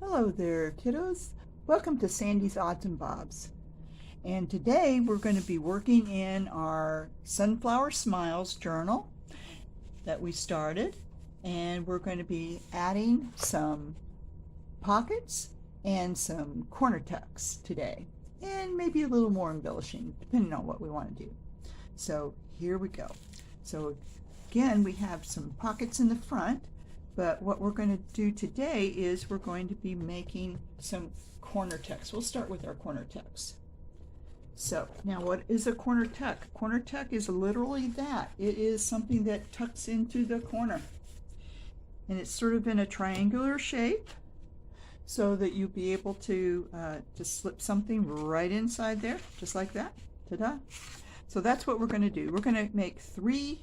Hello there, kiddos. Welcome to Sandy's Odds and Bobs. And today we're going to be working in our Sunflower Smiles journal that we started. And we're going to be adding some pockets and some corner tucks today. And maybe a little more embellishing, depending on what we want to do. So here we go. So again, we have some pockets in the front. But what we're going to do today is we're going to be making some corner tucks. We'll start with our corner tucks. So now what is a corner tuck? Corner tuck is literally that. It is something that tucks into the corner. And it's sort of in a triangular shape so that you'll be able to slip something right inside there, just like that. Ta-da! So that's what we're going to do. We're going to make three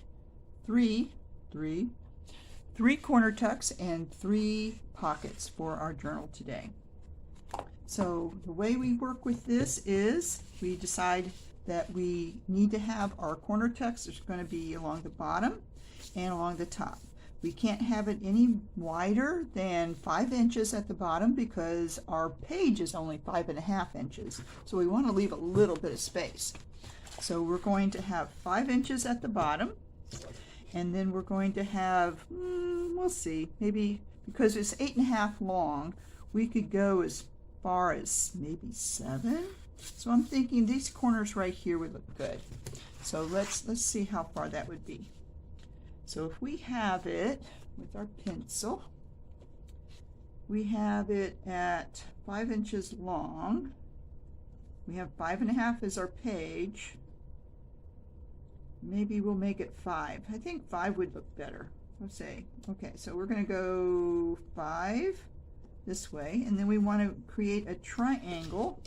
corner tucks and 3 pockets for our journal today. So the way we work with this is we decide that we need to have our corner tucks. There's going to be along the bottom and along the top. We can't have it any wider than 5 inches at the bottom because our page is only 5.5 inches. So we want to leave a little bit of space. So we're going to have 5 inches at the bottom. And then we're going to have, we'll see, maybe because it's 8.5 long, we could go as far as maybe 7. So I'm thinking these corners right here would look good. So let's see how far that would be. So if we have it with our pencil, we have it at 5 inches long. We have 5.5 as our page. Maybe we'll make it 5. I think 5 would look better. Let's say, okay, so we're going to go 5 this way, and then we want to create a triangle.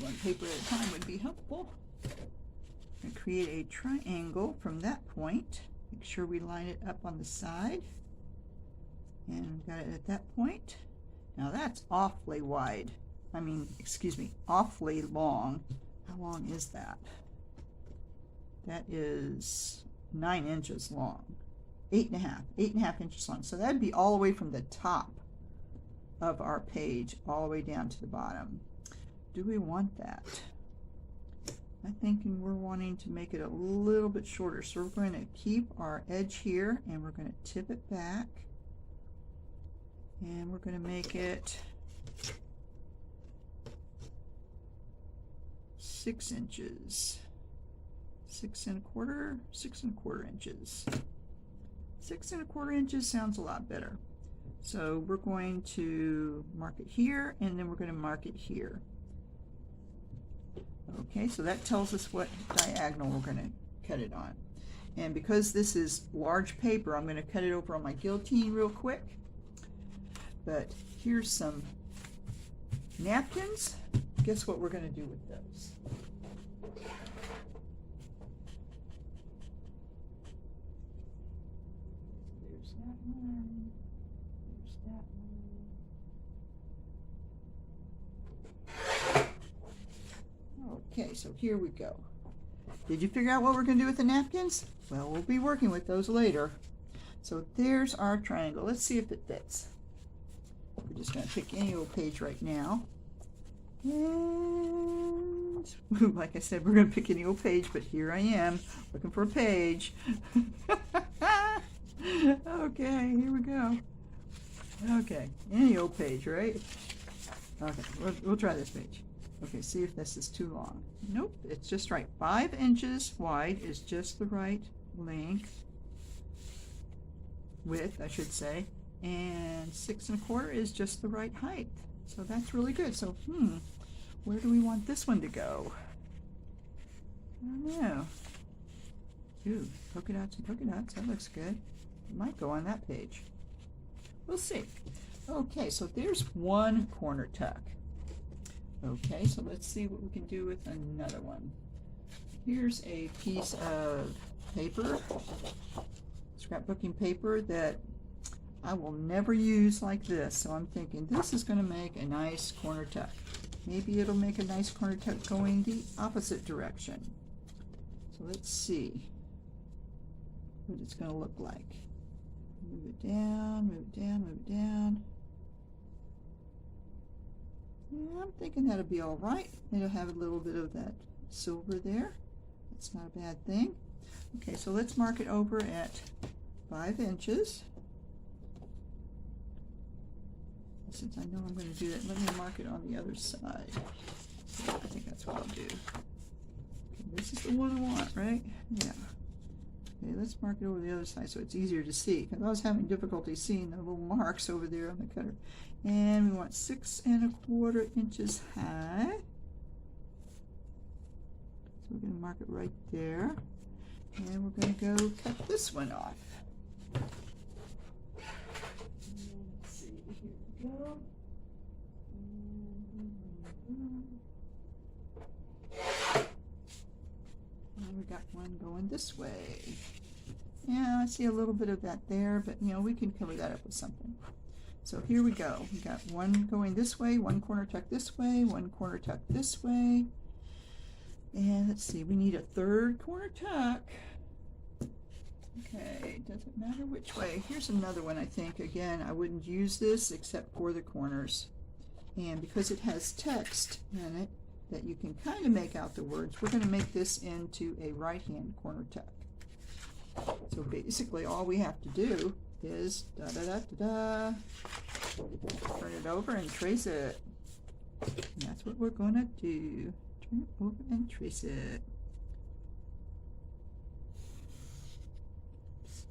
One paper at a time would be helpful. And create a triangle from that point. Make sure we line it up on the side. And we've got it at that point. Now that's awfully wide. Awfully long. How long is that? That is 9 inches long. 8.5 inches long. So that'd be all the way from the top of our page all the way down to the bottom. Do we want that? I'm thinking we're wanting to make it a little bit shorter. So we're going to keep our edge here and we're going to tip it back. And we're going to make it 6 inches. 6 1/4 inches. 6 1/4 inches sounds a lot better. So we're going to mark it here and then we're going to mark it here. Okay, so that tells us what diagonal we're going to cut it on. And because this is large paper, I'm going to cut it over on my guillotine real quick. But here's some napkins. Guess what we're going to do with those? There's that one. There's that one. Okay, so here we go. Did you figure out what we're going to do with the napkins? Well, we'll be working with those later. So there's our triangle. Let's see if it fits. We're just going to pick any old page right now. And like I said, we're going to pick any old page, but here I am looking for a page. Okay, here we go. Okay, any old page, right? Okay, we'll try this page. Okay, see if this is too long. Nope, it's just right. 5 inches wide is just the right length, width, I should say, and 6 1/4 is just the right height. So that's really good. So, where do we want this one to go? I don't know. Ooh, polka dots and polka dots. That looks good. It might go on that page. We'll see. Okay, so there's one corner tuck. Okay, so let's see what we can do with another one. Here's a piece of paper, scrapbooking paper that I will never use like this. So I'm thinking this is going to make a nice corner tuck. Maybe it'll make a nice corner tuck going the opposite direction. So let's see what it's going to look like. Move it down, move it down, move it down. Yeah, I'm thinking that'll be all right. It'll have a little bit of that silver there. That's not a bad thing. Okay, so let's mark it over at 5 inches. Since I know I'm going to do that, let me mark it on the other side. I think that's what I'll do. Okay, this is the one I want, right? Yeah. Okay, let's mark it over the other side so it's easier to see, because I was having difficulty seeing the little marks over there on the cutter. And we want 6 1/4 inches high. So we're going to mark it right there. And we're going to go cut this one off. Let's see, here we go. And we got one going this way. Yeah, I see a little bit of that there, but you know, we can cover that up with something. So here we go. We got one going this way, one corner tuck this way, one corner tuck this way. And let's see, we need a 3rd corner tuck. Okay, doesn't matter which way. Here's another one, I think. Again, I wouldn't use this except for the corners. And because it has text in it that you can kind of make out the words, we're going to make this into a right-hand corner tuck. So basically all we have to do is da-da-da-da-da, turn it over and trace it. And that's what we're going to do. Turn it over and trace it.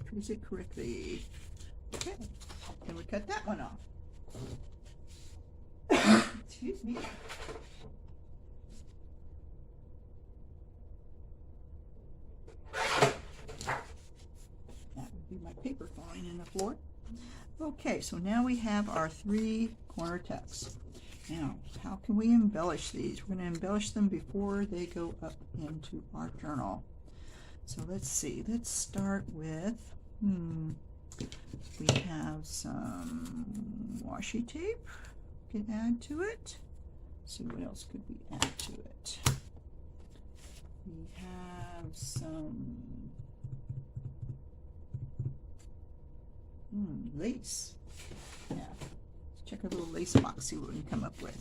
Trace it correctly. Okay, and we cut that one off. Excuse me. That would be my paper falling in the floor. Okay, so now we have our 3 corner tucks. Now, how can we embellish these? We're going to embellish them before they go up into our journal. So let's see. Let's start with, we have some washi tape. We can add to it. Let's see, what else could we add to it? We have some lace. Yeah. Let's check our little lace box, see what we can come up with.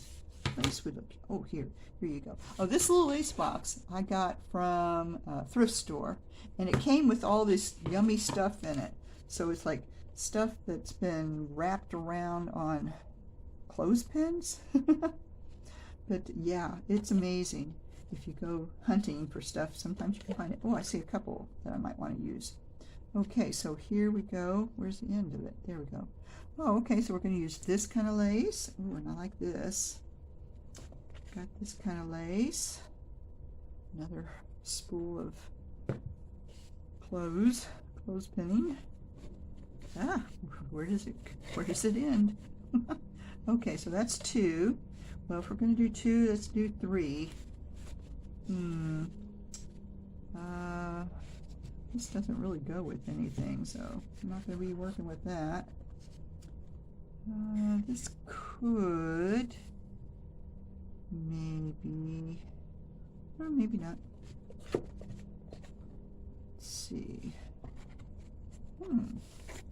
Lace with a, oh, here you go. Oh, this little lace box I got from a thrift store, and it came with all this yummy stuff in it. So it's like stuff that's been wrapped around on clothespins. But yeah, it's amazing. If you go hunting for stuff, sometimes you can find it. Oh, I see a couple that I might want to use. Okay, so here we go. Where's the end of it? There we go. Oh, okay, so we're going to use this kind of lace. Oh, and I like this. Got this kind of lace. Another spool of clothespinning. Ah, where does it end? Okay, so that's 2. Well, if we're going to do 2, let's do 3. This doesn't really go with anything, so I'm not going to be working with that. This could maybe, or maybe not. Let's see.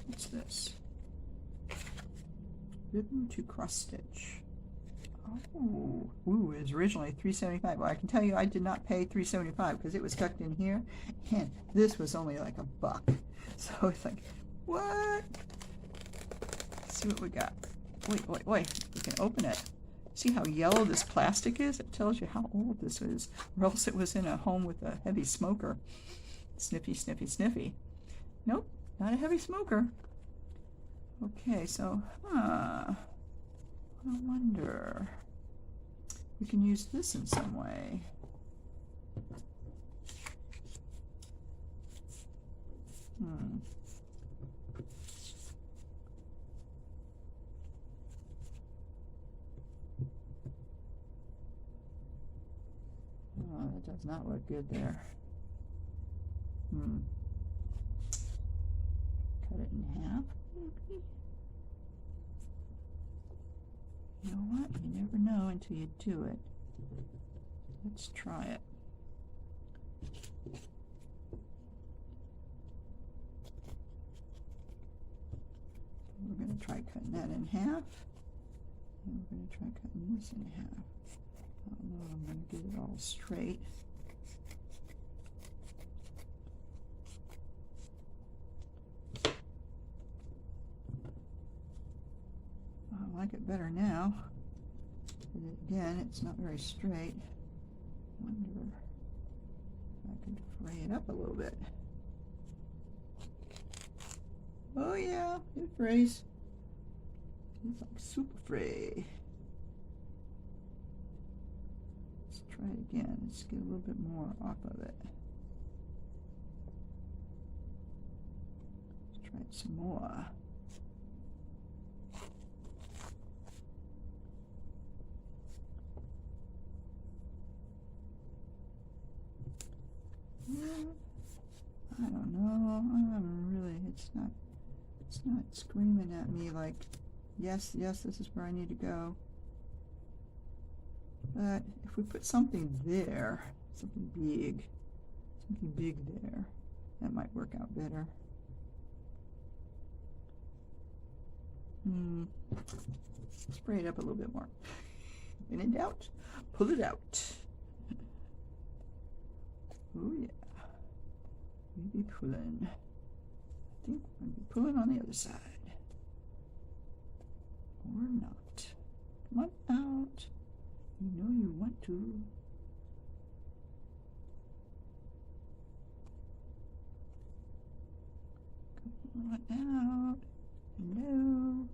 What's this? Ribbon to cross stitch. Oh, ooh, it was originally $3.75. Well, I can tell you I did not pay $3.75 because it was tucked in here, and this was only like $1. So it's like, what? Let's see what we got. Wait, we can open it. See how yellow this plastic is? It tells you how old this is, or else it was in a home with a heavy smoker. Sniffy, sniffy, sniffy. Nope, not a heavy smoker. Okay, so, I wonder if we can use this in some way. Oh, that does not look good there. Cut it in half, maybe? You know what? You never know until you do it. Let's try it. try cutting that in half. And we're going to try cutting this in half. I don't know, I'm going to get it all straight. I like it better now. But again, it's not very straight. I wonder if I could fray it up a little bit. Oh yeah, it frays. It's like super fray. Let's try it again. Let's get a little bit more off of it. Let's try it some more. I don't know. I'm really, it's not screaming at me like, yes, this is where I need to go. But if we put something there, something big there, that might work out better. Spray it up a little bit more. When in doubt, pull it out. Oh yeah. Maybe pulling. I think we're going to be pulling on the other side. Or not. Come on out. You know you want to. Come on out. Hello.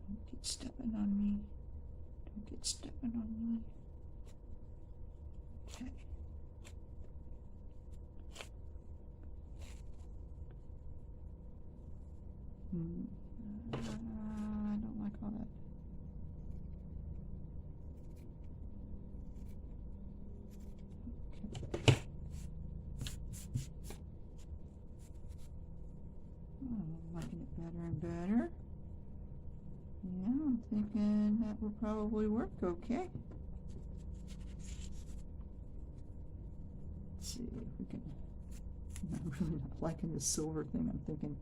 Don't get stepping on me. Don't get stepping on me. Okay. I don't like all that. Okay. I'm liking it better and better. Yeah, I'm thinking that will probably work okay. Let's see if we can. I'm really not liking this silver thing. I'm thinking,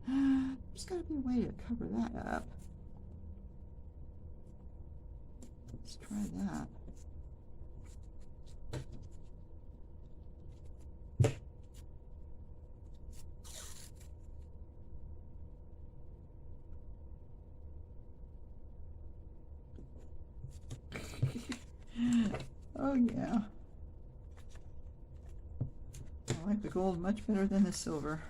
there's got to be a way to cover that up. Let's try that. Oh yeah. I like the gold much better than the silver.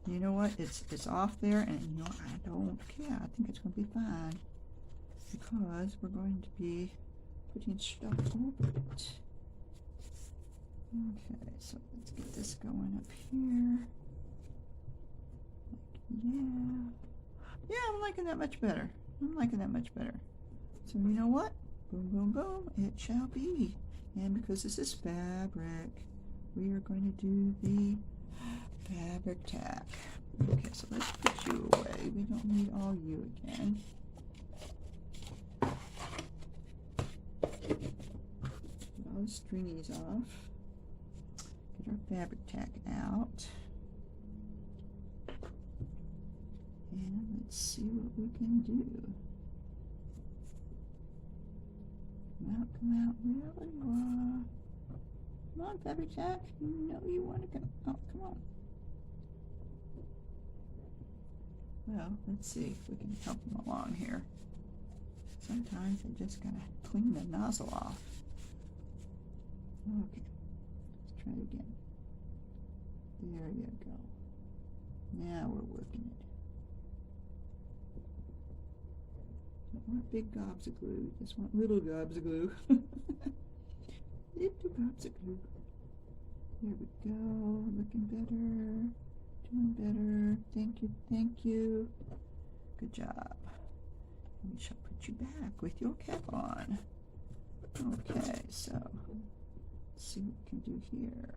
You know what? It's off there, and you know I don't care. I think it's going to be fine because we're going to be putting stuff over it. Okay, so let's get this going up here. Yeah, I'm liking that much better. I'm liking that much better. So you know what? Boom, boom, boom. It shall be. And because this is fabric, we are going to do the fabric tack. Okay, so let's put you away. We don't need all you again. Get all the stringies off. Get our fabric tack out. And let's see what we can do. Come out, really? Come on, fabric tack. You know you want to come. Oh, come on. Well, let's see if we can help them along here. Sometimes I just gotta clean the nozzle off. Okay, let's try it again. There you go. Now we're working it. Don't want big gobs of glue, just want little gobs of glue. Little gobs of glue. There we go, looking better, doing better. Thank you, thank you. Good job. And we shall put you back with your cap on. Okay, so let's see what we can do here.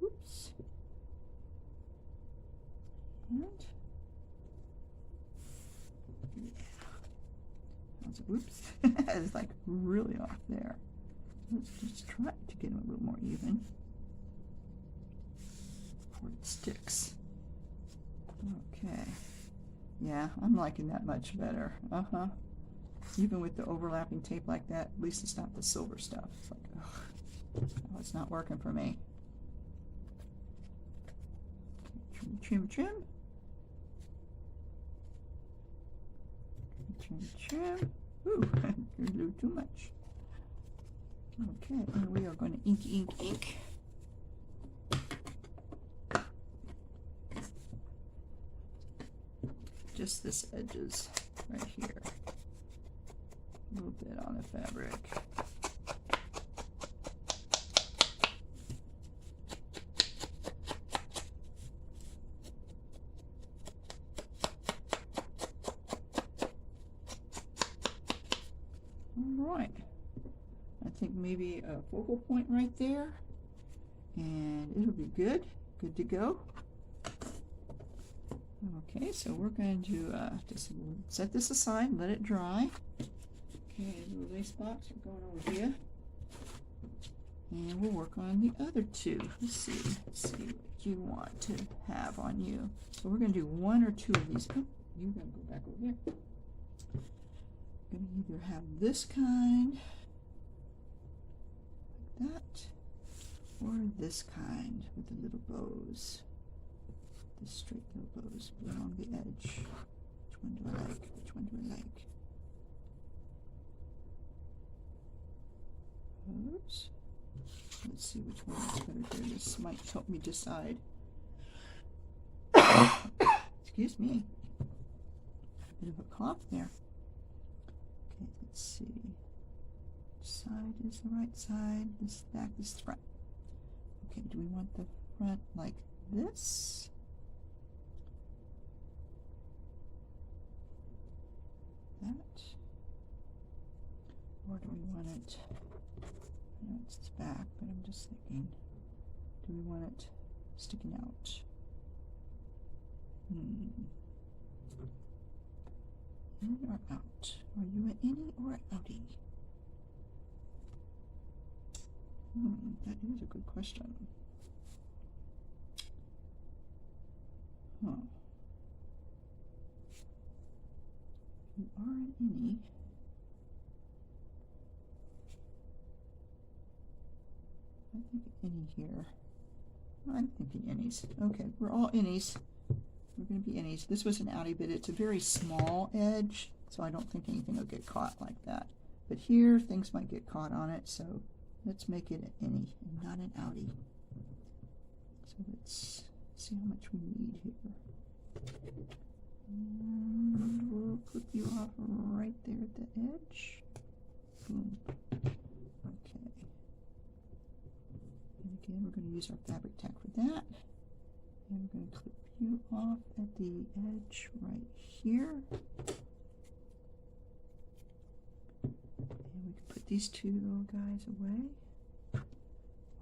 Oops. And yeah. Oops, it's like really off there. Let's just try to get them a little more even before it sticks. Okay, Yeah, I'm liking that much better. Uh-huh. Even with the overlapping tape like that, at least it's not the silver stuff. It's like, ugh, oh, it's not working for me. Trim, trim, trim. Trim, trim. Ooh, a little too much. Okay, and we are going to ink, ink, ink. Just this edges right here. A little bit on the fabric. All right. I think maybe a focal point right there, and it'll be good. Good to go. Okay, so we're going to just set this aside, let it dry. Okay, little lace box, we're going over here. And we'll work on the other two. Let's see what you want to have on you. So we're going to do one or two of these. Oh, you're going to go back over there. Going to either have this kind, like that, or this kind with the little bows. The straight little bows along the edge. Which one do I like? Which one do I like? Oops. Let's see which one is better here. This might help me decide. Excuse me. A bit of a cough there. Okay, let's see. Which side is the right side? This back, this front. Okay, do we want the front like this? That? Or do we want it? I know it's back, but I'm just thinking, do we want it sticking out? In or out? Are you an innie or an outie? That is a good question. Huh. You are an innie. I think innie here. I'm thinking innies. Okay, we're all innies. We're going to be innies. This was an outie, but it's a very small edge, so I don't think anything will get caught like that. But here, things might get caught on it, so let's make it an innie and not an outie. So let's see how much we need here. And we'll clip you off right there at the edge. Boom. Okay. And again, we're going to use our fabric tack for that. And we're going to clip you off at the edge right here. And we can put these two little guys away.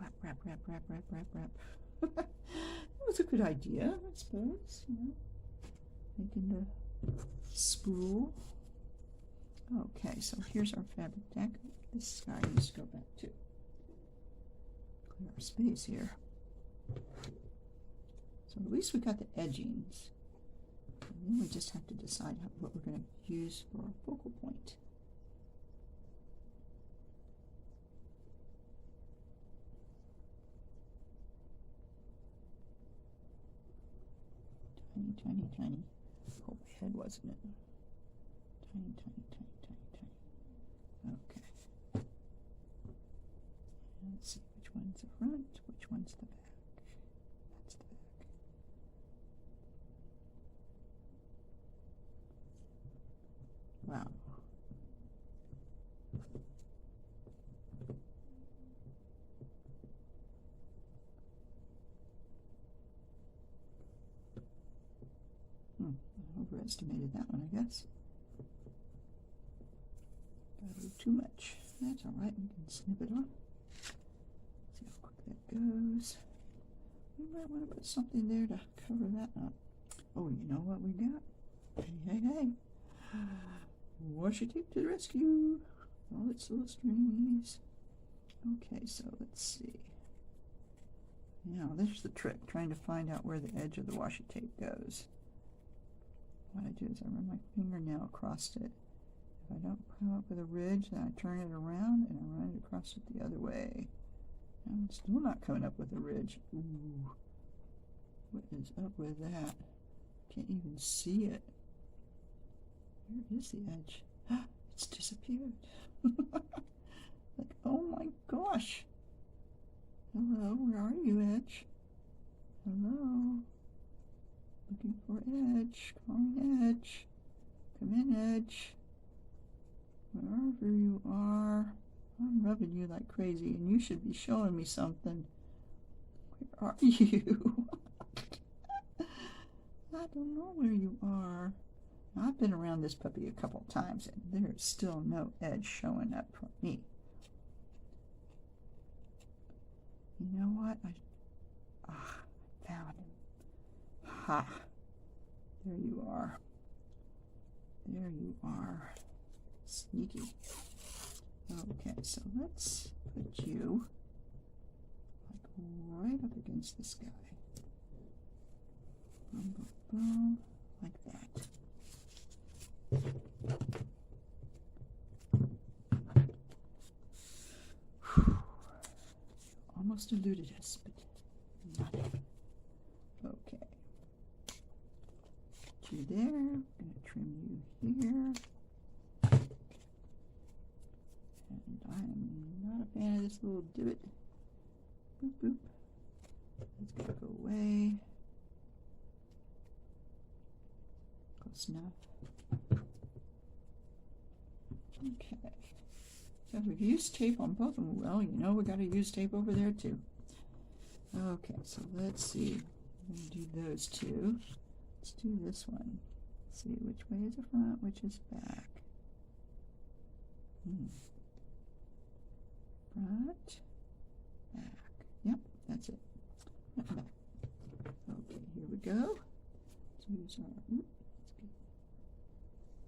Wrap, wrap, wrap, wrap, wrap, wrap, wrap. That was a good idea, I suppose, you know. Making the spool. Okay, so here's our fabric tack. This guy needs to go back too. Clear our space here. So at least we got the edgings. And then we just have to decide what we're going to use for our focal point. Tiny, tiny, tiny. Oh, my head wasn't it? Tiny, tiny, tiny, tiny, tiny. Okay. And let's see which one's the front, which one's the back. That's the back. Wow. I overestimated that one, I guess. Got a little too much. That's alright, we can snip it off. See how quick that goes. We might want to put something there to cover that up. Oh, you know what we got? Hey, hey, hey. Washi tape to the rescue. All its little strings. Okay, so let's see. Now, there's the trick, trying to find out where the edge of the washi tape goes. what I do is I run my fingernail across it. If I don't come up with a ridge, then I turn it around and I run it across it the other way. I'm still not coming up with a ridge. Ooh, what is up with that? Can't even see it. Where is the edge? It's disappeared. Like, oh my gosh. Hello, where are you, edge? Hello. Looking for edge. Calling edge. Come in, edge. Wherever you are. I'm rubbing you like crazy, and you should be showing me something. Where are you? I don't know where you are. I've been around this puppy a couple times, and there's still no edge showing up for me. You know what? I found him. Ha! There you are. There you are. Sneaky. Okay, so let's put you like right up against this guy. Boom, boom, boom, like that. Whew. Almost eluded us, but not it. Okay. Put you there. I'm going to trim you here. And I am not a fan of this little divot. Boop, boop. It's going to go away. Close enough. Okay. So we've used tape on both of them. Well, you know we got to use tape over there too. Okay, so let's see. I'm going to do those two. Let's do this one. Let's see which way is the front, which is back. Front, back. Yep, that's it. Front, back. Okay, here we go. Let's use our,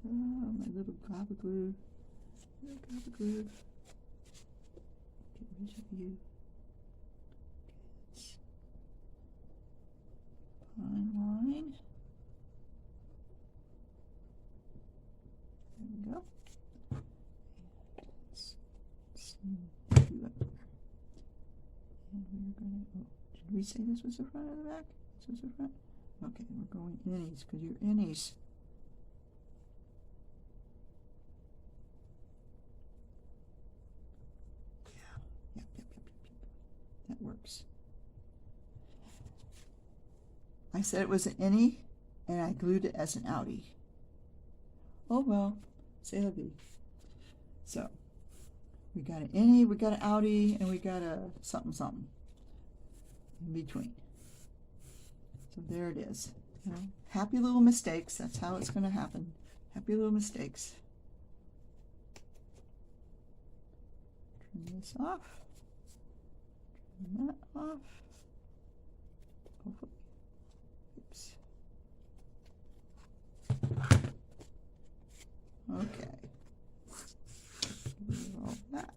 my little gobble glue. Little gobble glue. Get rid of you. Okay, fine line. There we go. You up there. And we're going to, did we say this was the front or the back? This was the front? Okay, we're going innies because you're innies. Yep. That works. I said it was an innie and I glued it as an outie. Oh well, c'est la vie. So, we got an innie, we got an outie, and we got a something something in between. So there it is. You know, happy little mistakes. That's how it's going to happen. Happy little mistakes. Turn this off. Turn that off. Hopefully. Oops. Okay. All that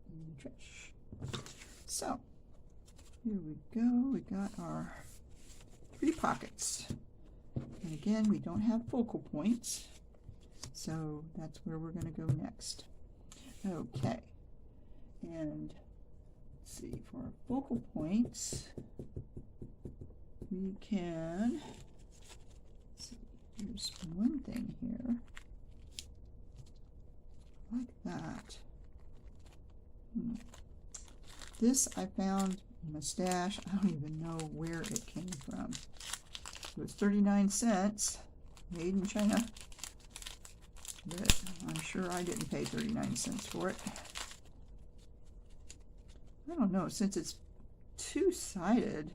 in the trash. So here we go. We got our 3 pockets, and again we don't have focal points, so that's where we're going to go next. Okay, and let's see, for our focal points we can, let's see, here's one thing here like that. This I found in my stash. I don't even know where it came from. It was 39 cents, made in China, but I'm sure I didn't pay 39 cents for it. I don't know, since it's two-sided,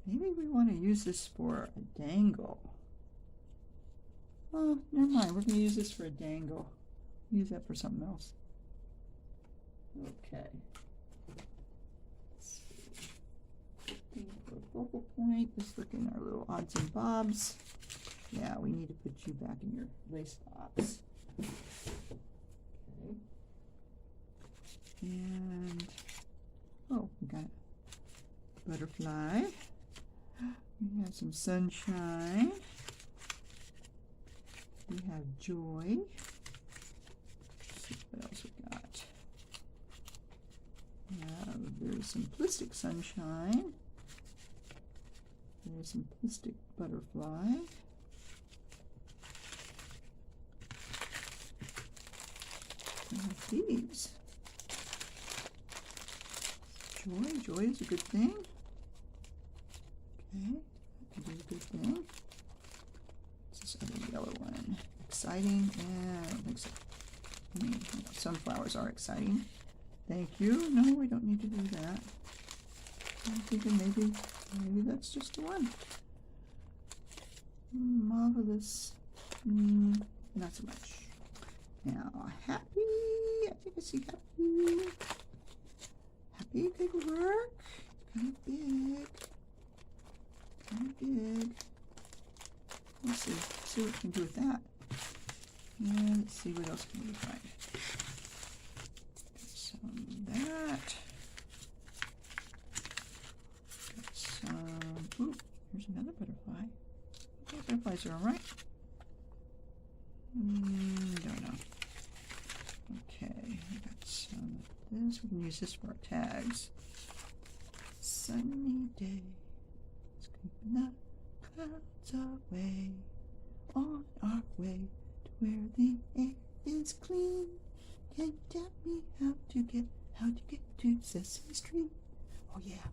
maybe we want to use this for a dangle. Oh, never mind. We're going to use this for a dangle. Use that for something else. Okay. Let's see. Looking for a focal point. Just look in our little odds and bobs. Yeah, we need to put you back in your lace box. Okay. And, oh, we got a butterfly. We have some sunshine. We have joy. Let's see what else we got. We have very simplistic sunshine. Very simplistic butterfly. We have these. Joy. Joy is a good thing. Okay, that could be a good thing. What's this other yellow one? Exciting? Yeah, I don't think so. I mean, you know, sunflowers are exciting. Thank you. No, we don't need to do that. I'm thinking maybe that's just the one. Marvelous. Not so much. Now, happy. I think I see happy. Happy paperwork. Kind of big. Kind of big. Let's see what we can do with that. And let's see what else can we find. Got some of that. Got some. Ooh, here's another butterfly. Okay, butterflies are all right. Don't know. Okay, we got some of this. We can use this for our tags. Sunny day. It's creeping the clouds away. On our way to where the air is clean. Can you tell me how to get to Sesame Street? Oh yeah,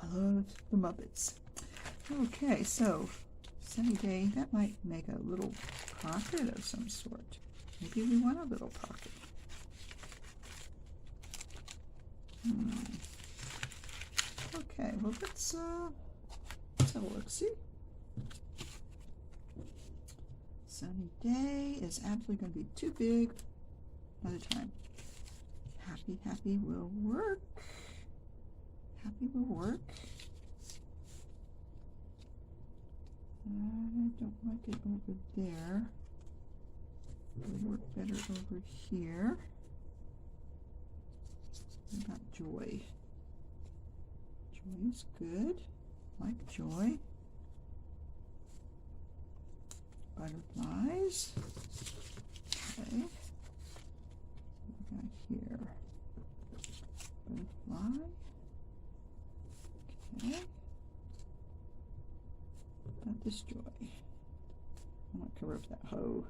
I love the Muppets. Okay, so sunny day. That might make a little pocket of some sort. Maybe we want a little pocket. Okay, well let's have a look. See, sunny day is absolutely going to be too big. Another time. Happy, happy will work. Happy will work. I don't like it over there. It would work better over here. What about joy? Joy is good. Like joy. Butterflies. Okay. What we got here? Butterfly. Okay. Not this joy. I'm not cover up that hoe.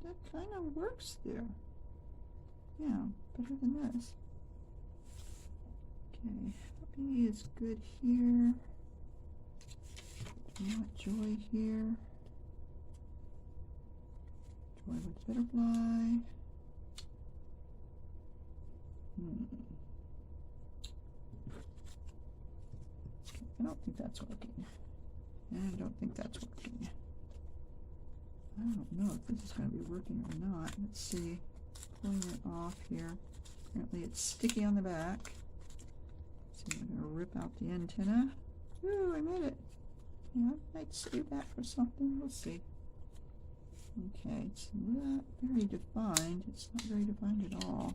That kind of works there. Yeah, better than this. Okay, happy is good here. Not joy here. Joy with butterfly. I don't think that's working. I don't think that's working. I don't know if this is going to be working or not. Let's see. Pulling it off here. Apparently it's sticky on the back. So I'm going to rip out the antenna. Ooh, I made it. Yeah, I might save that for something. We'll see. Okay, it's not very defined. It's not very defined at all.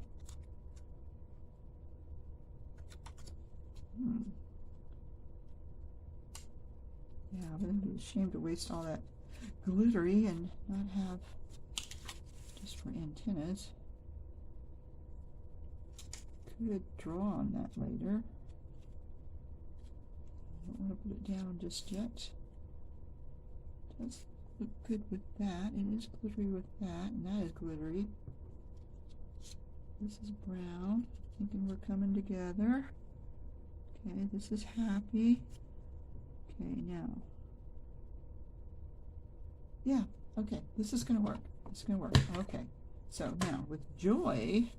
Yeah, but it'd be a shame to waste all that glittery and not have just for antennas. Could draw on that later. I don't want to put it down just yet. Does look good with that. It is glittery with that, and that is glittery. This is brown. Thinking we're coming together. Okay, this is happy. Okay, now. Yeah, okay, this is going to work. This is going to work. Okay, so now with joy,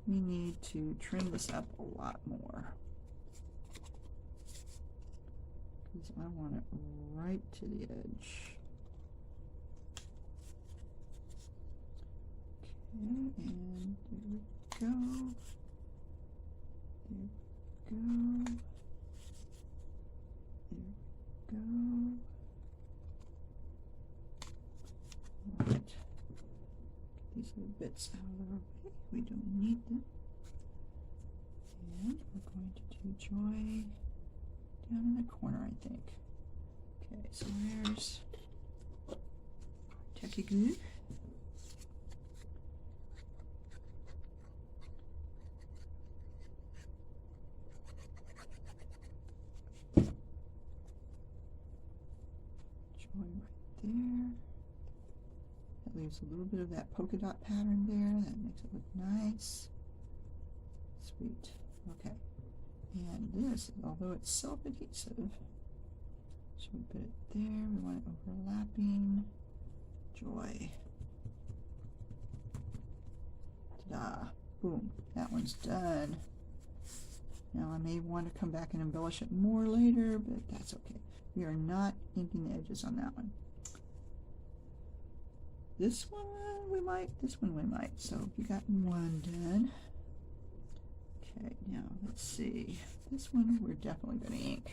we need to trim this up a lot more. Because I want it right to the edge. Okay, and there we go. There we go. There we go. Alright. Get these little bits out of our way. We don't need them. And we're going to do Joy down in the corner, I think. Okay, so there's Techie Glue. Joy right there. That leaves a little bit of that polka dot pattern there. That makes it look nice. Sweet. Okay. And this, although it's self-adhesive, so we put it there. We want it overlapping. Joy. Ta-da. Boom. That one's done. Now I may want to come back and embellish it more later, but that's okay. We are not inking the edges on that one. This one we might, this one we might. So we got one done. Okay, now let's see. This one we're definitely going to ink.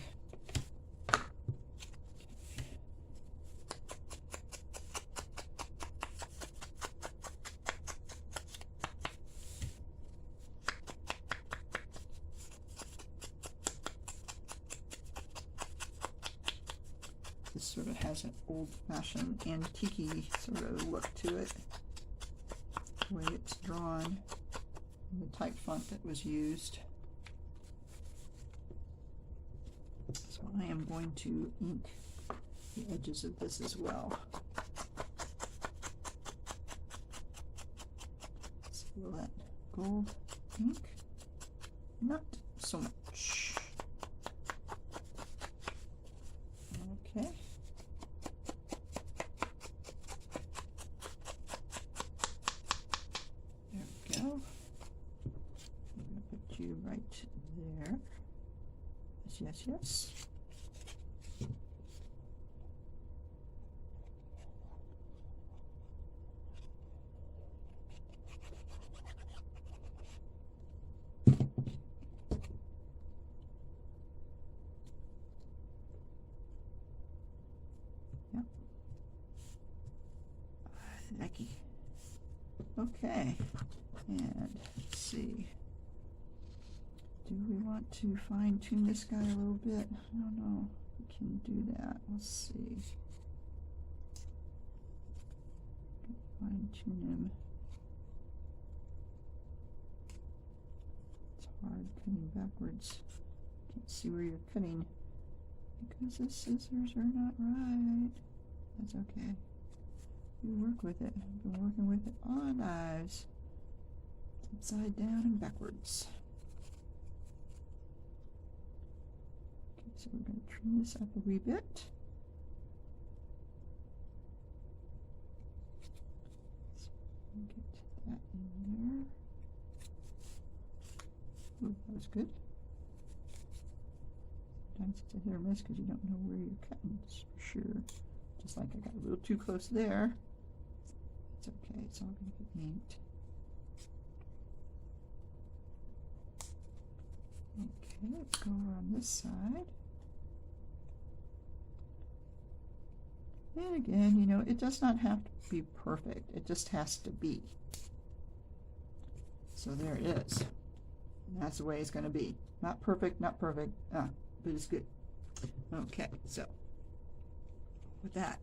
This sort of has an old-fashioned antique sort of look to it, the way it's drawn, and the type font that was used. So I am going to ink the edges of this as well. So will that gold ink? Not so much. Okay. There we go. I'm going to put you right there. Yes, yes, yes. Yep. Lucky. Okay, and let's see. Do we want to fine tune this guy a little bit? I don't know. We can do that. Let's see. Fine tune him. It's hard cutting backwards. Can't see where you're cutting because the scissors are not right. That's okay. You work with it. I've been working with it on knives. Upside down and backwards. Okay, so we're going to trim this up a wee bit. So get that in there. Ooh, that was good. Sometimes it's a hit or miss because you don't know where you're cutting, that's for sure. Just like I got a little too close there. It's okay, it's all going to get inked. Okay, let's go over on this side. And again, you know, it does not have to be perfect. It just has to be. So there it is. And that's the way it's going to be. Not perfect, not perfect, but it's good. Okay, so with that,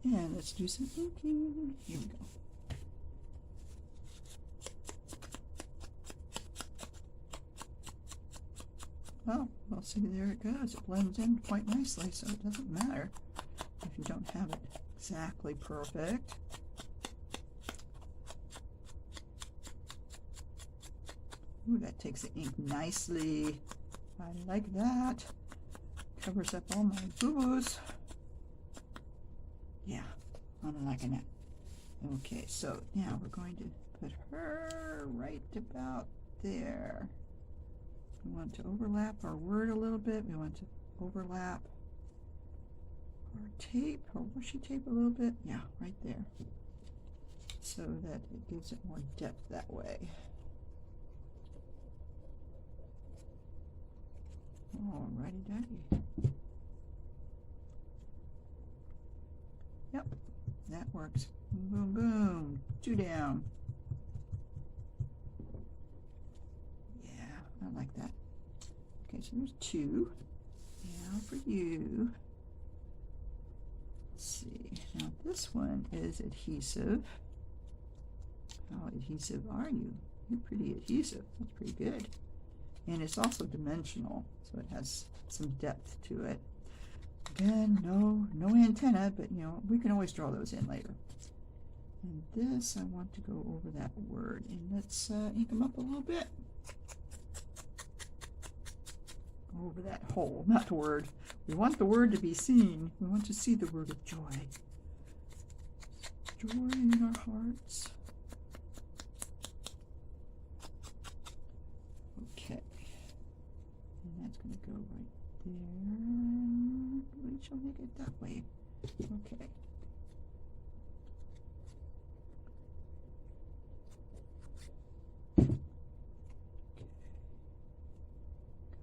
and let's do some inking. Here we go. Oh, well, see, there it goes. It blends in quite nicely, so it doesn't matter if you don't have it exactly perfect. Ooh, that takes the ink nicely. I like that. Covers up all my boo-boos. Yeah, I'm liking it. Okay, so now we're going to put her right about there. We want to overlap our word a little bit. We want to overlap our tape, or washi tape a little bit. Yeah, right there. So that it gives it more depth that way. Alrighty dokie. Yep, that works. Boom, boom, 2 down. Yeah, I I like that. Okay, so there's 2. Now for you. Let's see. Now this one is adhesive. How adhesive are you? You're pretty adhesive. That's pretty good. And it's also dimensional, so it has some depth to it. Again, no antenna, but you know, we can always draw those in later. And this, I want to go over that word, and let's ink them up a little bit. Over that hole, not the word. We want the word to be seen. We want to see the word of joy. Joy in our hearts. Okay. And that's going to go right there. We shall make it that way. Okay.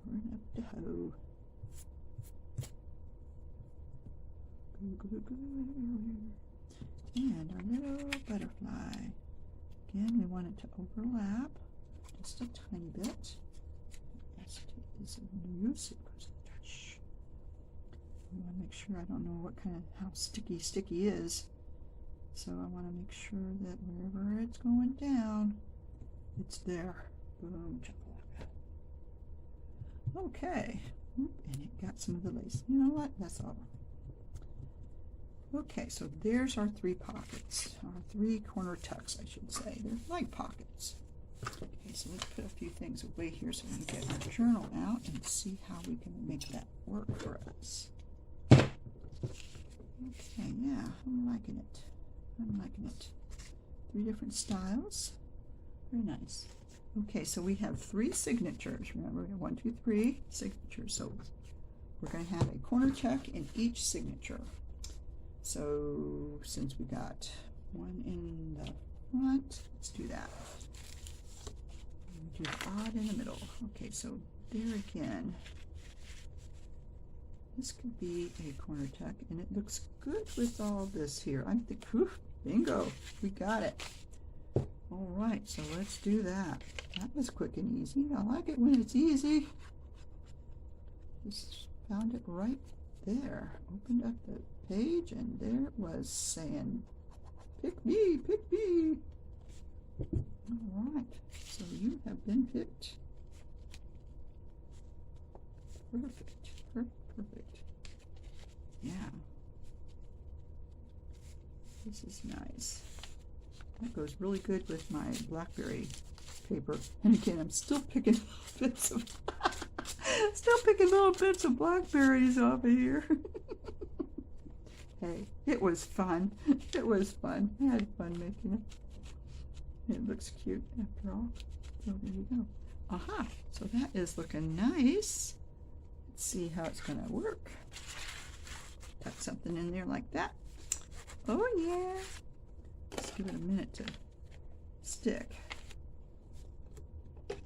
Covering up the hoe. And our little butterfly. Again, we want it to overlap just a tiny bit. Let's take this in use. I want to make sure, I don't know what kind of, how sticky is. So I want to make sure that wherever it's going down, it's there. Boom, chakalaka. Okay. And it got some of the lace. You know what? That's all. Okay, so there's our 3 pockets. Our 3 corner tucks, I should say. They're like pockets. Okay, so let's put a few things away here so we can get our journal out and see how we can make that work for us. Okay, yeah, I'm liking it. I'm liking it. 3 different styles. Very nice. Okay, so we have 3 signatures. Remember, we have 1, 2, 3 signatures. So we're going to have a corner tuck in each signature. So since we got 1 in the front, let's do that. Do the odd in the middle. Okay, so there again. This could be a corner tuck, and it looks good with all this here. I think, whew, bingo, we got it. All right, so let's do that. That was quick and easy. I like it when it's easy. Just found it right there. Opened up the page, and there it was saying, pick me, pick me. All right, so you have been picked. Perfect. Perfect. Yeah. This is nice. That goes really good with my blackberry paper. And again, I'm still picking bits of little bits of blackberries off of here. Hey, it was fun. It was fun. I had fun making it. It looks cute after all. So there you go. Aha! So that is looking nice. See how it's going to work. Tuck something in there like that. Oh yeah. Let's give it a minute to stick. Put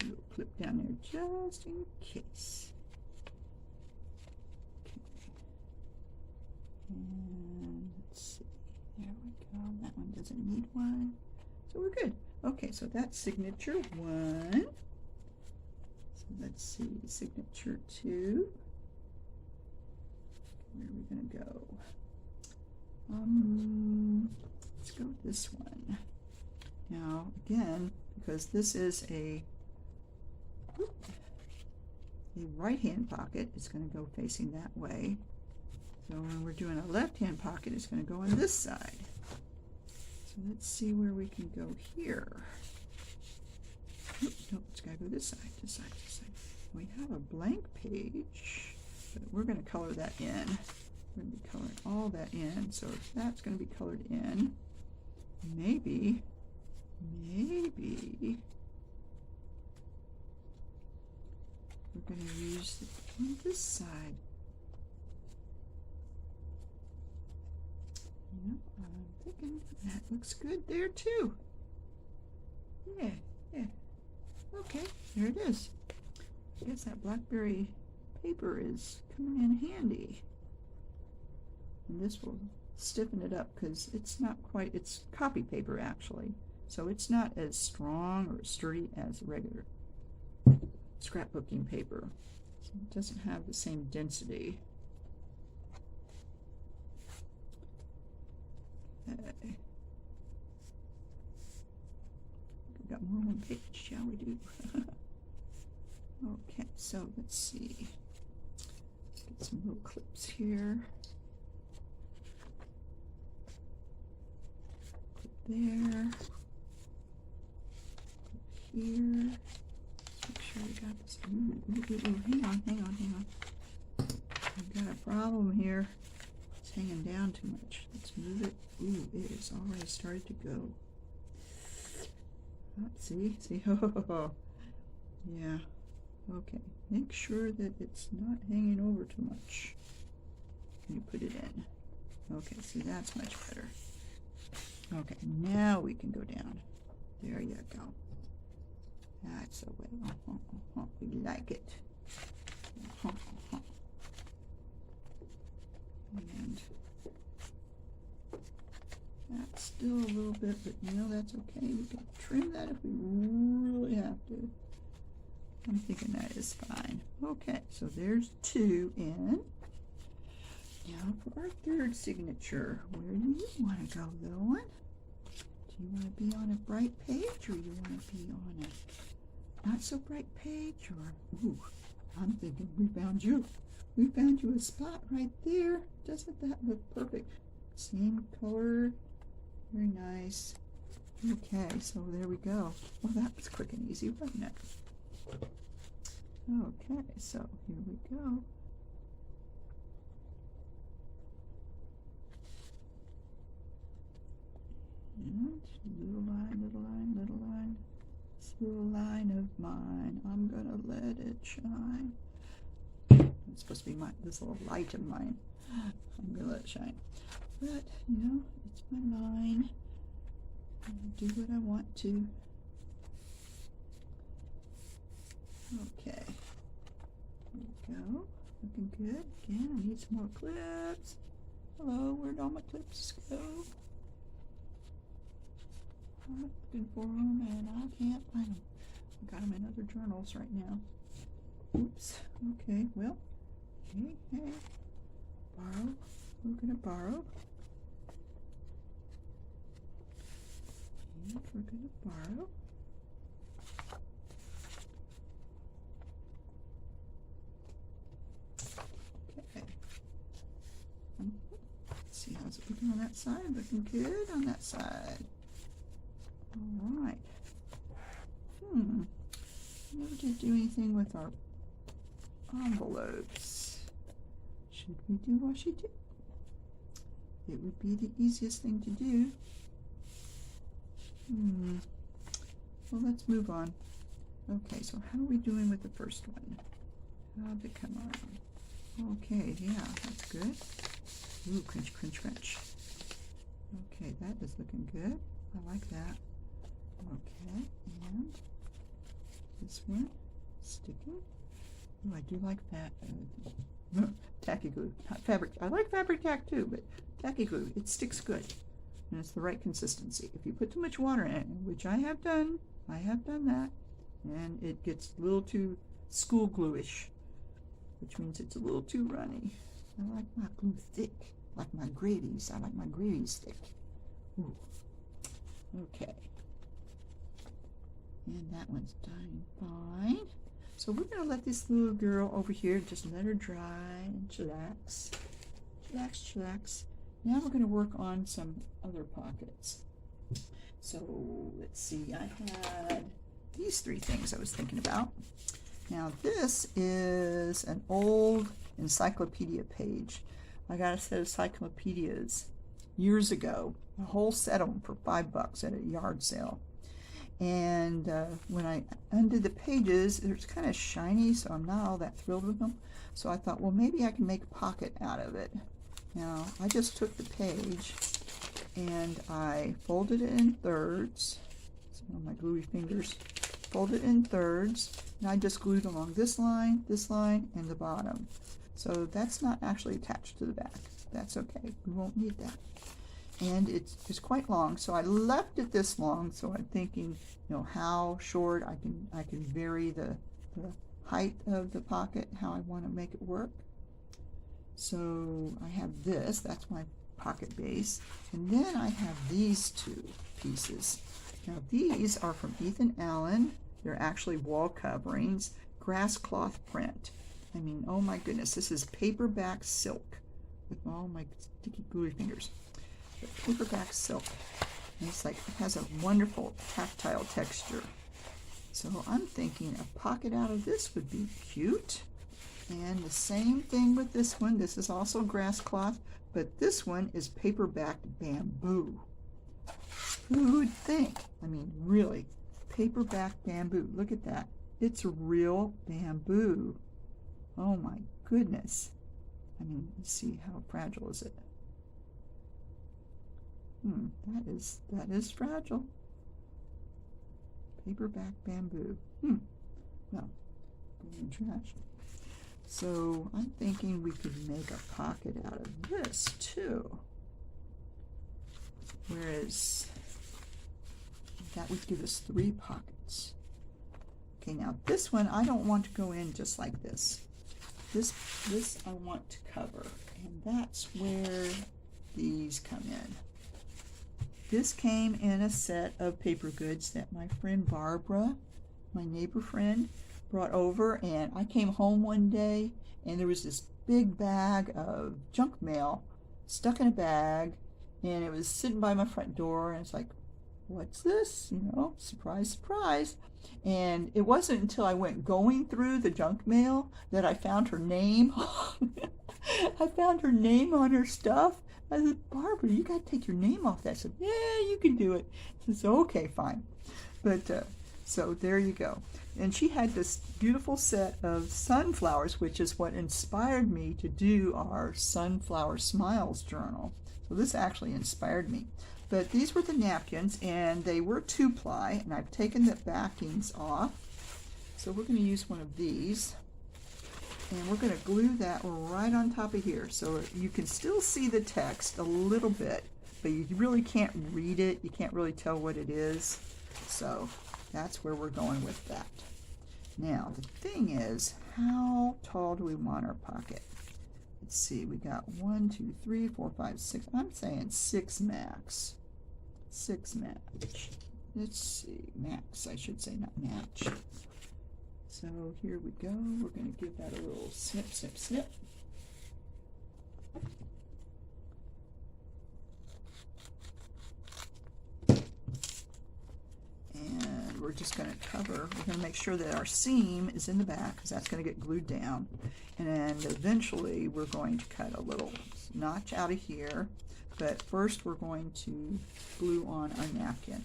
a little clip down there just in case. Okay. And let's see. There we go. That one doesn't need one. So we're good. Okay, so that's signature 1. Let's see, signature 2. Where are we going to go? Let's go with this one. Now, again, because this is a right-hand pocket, it's going to go facing that way. So when we're doing a left-hand pocket, it's going to go on this side. So let's see where we can go here. Nope, it's got to go this side, this side, this side. We have a blank page, but we're going to color that in. We're going to be coloring all that in, so if that's going to be colored in, maybe we're going to use it on this side. Yep, I'm thinking that looks good there too. Yeah. Okay, there it is. I guess that blackberry paper is coming in handy. And this will stiffen it up because it's not quite, it's copy paper actually. So it's not as strong or sturdy as regular scrapbooking paper. So it doesn't have the same density. Okay. We've got more on one page, shall we do? Okay, so let's see. Get some little clips here. Clip there. Clip here. Make sure we got this. Ooh, hang on. I've got a problem here. It's hanging down too much. Let's move it. Ooh, it is already started to go. Oh, see? Oh, yeah. Okay, make sure that it's not hanging over too much. Can you put it in? Okay, see, that's much better. Okay, now we can go down. There you go. That's the way. We like it. And that's still a little bit, but you know, that's okay. We can trim that if we really have to. I'm thinking that is fine. Okay, so there's 2 in. Now for our third signature, where do you want to go, little one? Do you want to be on a bright page, or you want to be on a not so bright page? Or, ooh, I'm thinking we found you. We found you a spot right there. Doesn't that look perfect? Same color. Very nice. Okay, so there we go. Well, that was quick and easy, wasn't it? Okay, so here we go. And little line, this little line of mine. I'm gonna let it shine. It's supposed to be this little light of mine. I'm gonna let it shine. But, you know, it's my line. I'll do what I want to. Okay, there we go. Looking good. Again, I need some more clips. Hello, where'd all my clips go? I'm looking for them and I can't find them. I got them in other journals right now. Oops. Okay, well, hey, borrow. We're gonna borrow. And we're gonna borrow. Let's see, how's it looking on that side? Looking good on that side. All right. Never did do anything with our envelopes. Should we do washi tape? It would be the easiest thing to do. Well, let's move on. Okay, so how are we doing with the first one? How'd it come on? Okay, yeah, that's good. Ooh, crunch, crunch, crunch. Okay, that is looking good. I like that. Okay, and this one, sticking. Ooh, I do like that. Tacky glue, not fabric. I like fabric tack too, but tacky glue, it sticks good. And it's the right consistency. If you put too much water in it, which I have done that, and it gets a little too school glue-ish, which means it's a little too runny. I like my glue thick, like my gravies. I like my gravies thick. Ooh. Okay. And that one's done fine. So we're going to let this little girl over here, just let her dry and chillax. Chillax, chillax. Now we're going to work on some other pockets. So let's see, I had these 3 things I was thinking about. Now this is an old encyclopedia page. I got a set of encyclopedias years ago, a whole set of them for $5 at a yard sale. And when I undid the pages, it's kind of shiny, so I'm not all that thrilled with them. So I thought, well, maybe I can make a pocket out of it. Now, I just took the page and I folded it in thirds. Some of my gluey fingers. Folded it in thirds, and I just glued along this line, and the bottom. So that's not actually attached to the back. That's okay. We won't need that. And it's quite long, so I left it this long. So I'm thinking, you know, how short I can vary the height of the pocket, how I want to make it work. So I have this, that's my pocket base, and then I have these two pieces. Now these are from Ethan Allen. They're actually wall coverings, grass cloth print. I mean, oh my goodness, this is paperback silk with all my sticky gluey fingers. But paperback silk, and it's like, it has a wonderful tactile texture. So I'm thinking a pocket out of this would be cute. And the same thing with this one. This is also grass cloth, but this one is paperback bamboo. Who would think? I mean, really, paperback bamboo. Look at that. It's real bamboo. Oh my goodness. I mean, let's see, how fragile is it? That is fragile. Paperback bamboo. Well, in trash. So I'm thinking we could make a pocket out of this too. Whereas that would give us 3 pockets. Okay, now this one I don't want to go in just like this. This I want to cover, and that's where these come in. This came in a set of paper goods that my friend Barbara, my neighbor friend, brought over, and I came home one day and there was this big bag of junk mail stuck in a bag, and it was sitting by my front door, and it's like, what's this? You know, surprise, surprise. And it wasn't until I went going through the junk mail that I found her name. I found her name on her stuff. I said, Barbara, you got to take your name off that. I said, yeah, you can do it. I said, okay, fine. But so there you go. And she had this beautiful set of sunflowers, which is what inspired me to do our Sunflower Smiles journal. So this actually inspired me. But these were the napkins, and they were 2-ply, and I've taken the backings off. So we're going to use one of these, and we're going to glue that right on top of here. So you can still see the text a little bit, but you really can't read it. You can't really tell what it is. So that's where we're going with that. Now, the thing is, how tall do we want our pocket? Let's see, we got 1, 2, 3, 4, 5, 6. I'm saying 6 max. 6 match. Let's see, max, I should say, not match. So here we go. We're going to give that a little snip, snip, snip. And we're just going to cover, we're going to make sure that our seam is in the back, because that's going to get glued down. And then eventually we're going to cut a little notch out of here. But first we're going to glue on our napkin.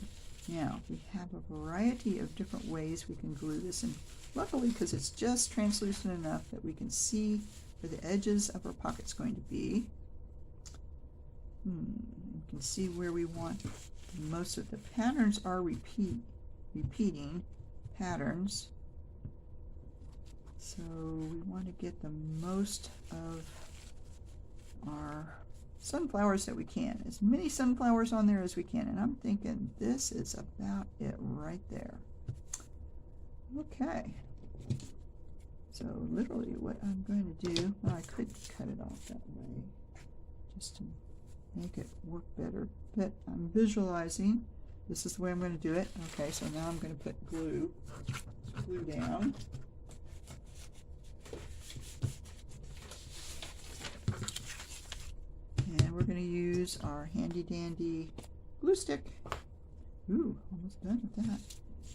Now, we have a variety of different ways we can glue this, and luckily, because it's just translucent enough that we can see where the edges of our pocket's going to be. You can see where we want most of the patterns are repeating patterns. So we want to get the most of our sunflowers that we can, as many sunflowers on there as we can, and I'm thinking this is about it right there. Okay, so literally what I'm going to do, well, I could cut it off that way just to make it work better, but I'm visualizing this is the way I'm going to do it. Okay, so now I'm going to put glue down. And we're going to use our handy dandy glue stick. Ooh, almost done with that.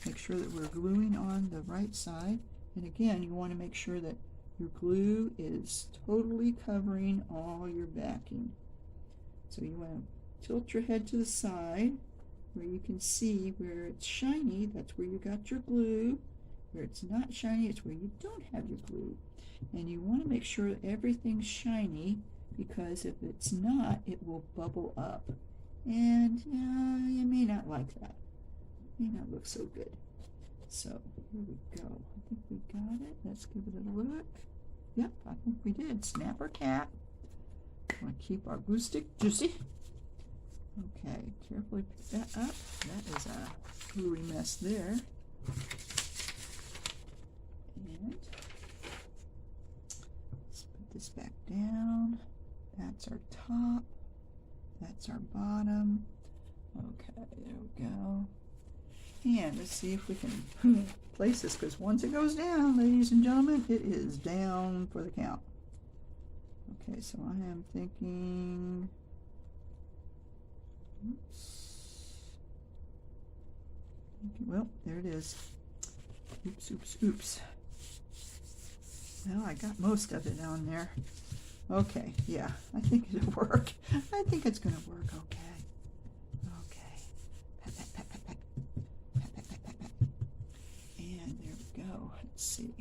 Make sure that we're gluing on the right side. And again, you want to make sure that your glue is totally covering all your backing. So you want to tilt your head to the side where you can see where it's shiny, that's where you got your glue. Where it's not shiny, it's where you don't have your glue. And you want to make sure that everything's shiny, because if it's not, it will bubble up. And you may not like that. It may not look so good. So here we go. I think we got it. Let's give it a look. Yep, I think we did. Snap our cap. Want to keep our glue stick juicy. Okay, carefully pick that up. That is a gluey mess there. And let's put this back down. That's our top. That's our bottom. Okay, there we go. And let's see if we can place this, because once it goes down, ladies and gentlemen, it is down for the count. Okay, so I am thinking, oops. Well, there it is. Oops, oops, oops. Well, I got most of it on there. Okay, yeah, I think it'll work. I think it's gonna work okay. Okay. Pat, pat, pat, pat, pat. Pat, pat, pat, pat, pat. And there we go. Let's see.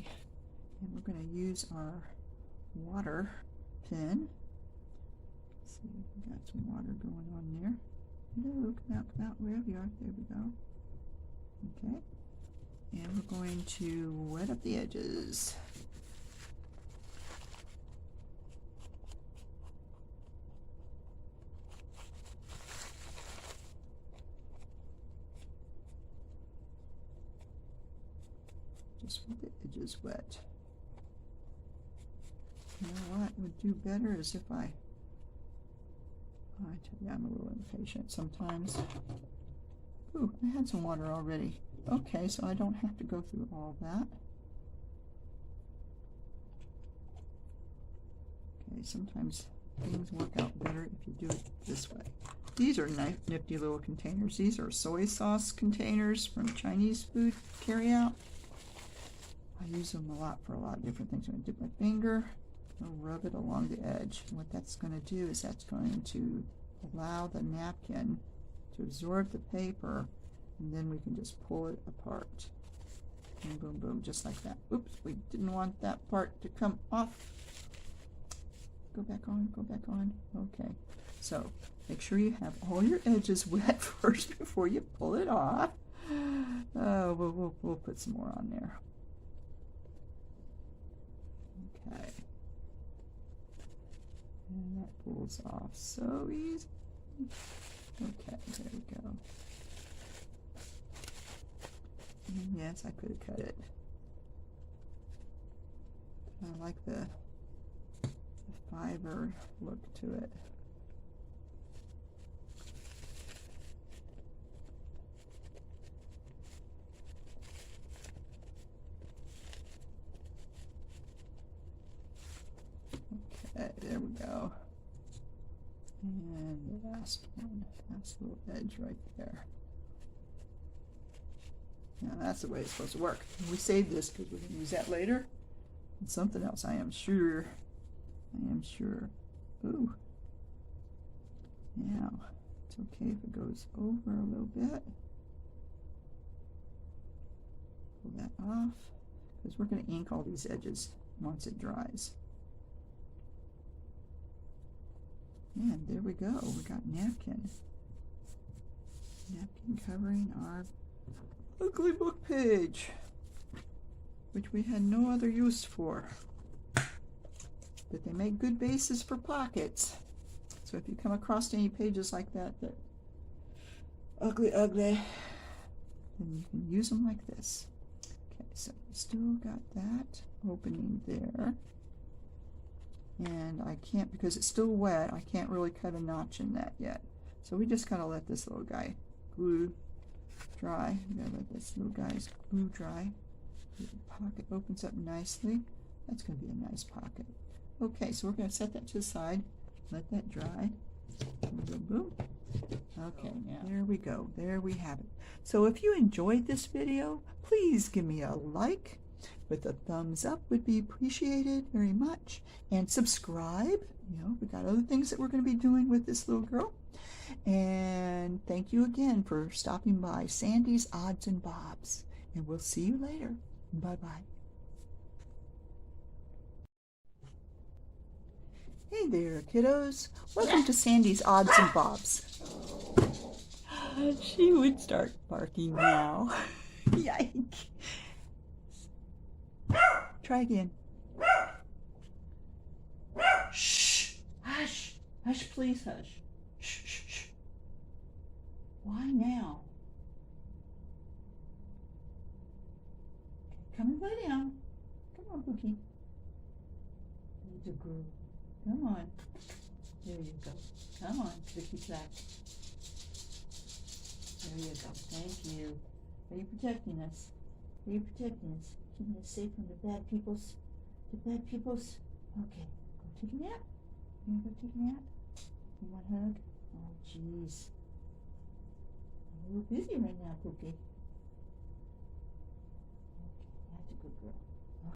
And we're gonna use our water pen. Let's see, we got some water going on there. Hello, come out, wherever you are. There we go. Okay. And we're going to wet up the edges. Just with the edges wet. You know what would do better is if I tell you, I'm a little impatient sometimes. Ooh, I had some water already. Okay, so I don't have to go through all that. Okay, sometimes things work out better if you do it this way. These are nifty little containers. These are soy sauce containers from Chinese food carryout. I use them a lot for a lot of different things. I'm going to dip my finger, I'll rub it along the edge. And what that's going to do is that's going to allow the napkin to absorb the paper, and then we can just pull it apart. And boom, boom, just like that. Oops, we didn't want that part to come off. Go back on, go back on. Okay, so make sure you have all your edges wet first before you pull it off. We'll put some more on there. Okay. And that pulls off so easy. Okay, there we go. And yes, I could have cut it. I like the fiber look to it. Okay, there we go. And the last one, last little edge right there. Now that's the way it's supposed to work. We saved this because we can use that later. And something else, I am sure. I am sure. Ooh. Now, it's okay if it goes over a little bit. Pull that off, because we're going to ink all these edges once it dries. And there we go. We got napkin. Napkin covering our ugly book page, which we had no other use for. But they make good bases for pockets. So if you come across any pages like that that ugly, then you can use them like this. Okay, so we still got that opening there. And I can't, because it's still wet, I can't really cut a notch in that yet. So we just gotta let this little guy glue dry. We gotta let this little guy's glue dry. The pocket opens up nicely. That's gonna be a nice pocket. Okay, so we're gonna set that to the side, let that dry. Boom, boom. Okay, now there we go. There we have it. So if you enjoyed this video, please give me a like. With a thumbs up would be appreciated very much. And subscribe. You know, we got other things that we're going to be doing with this little girl. And thank you again for stopping by Sandy's Odds and Bobs. And we'll see you later. Bye-bye. Hey there, kiddos. Welcome to Sandy's Odds and Bobs. She would start barking now. Yike. Try again. Shh. Hush. Hush, please, hush. Shh, shh, shh. Why now? Come and lay down. Pookie. Good girl. Come on. There you go. Come on, Vicky Clack. There you go. Thank you. Are you protecting us? Are you protecting us? Keeping us safe from the bad peoples? The bad peoples? Okay. Go take a nap. You wanna go take a nap? You want a hug? Oh, jeez. I'm a little busy right now, Pookie. Okay, that's a good girl.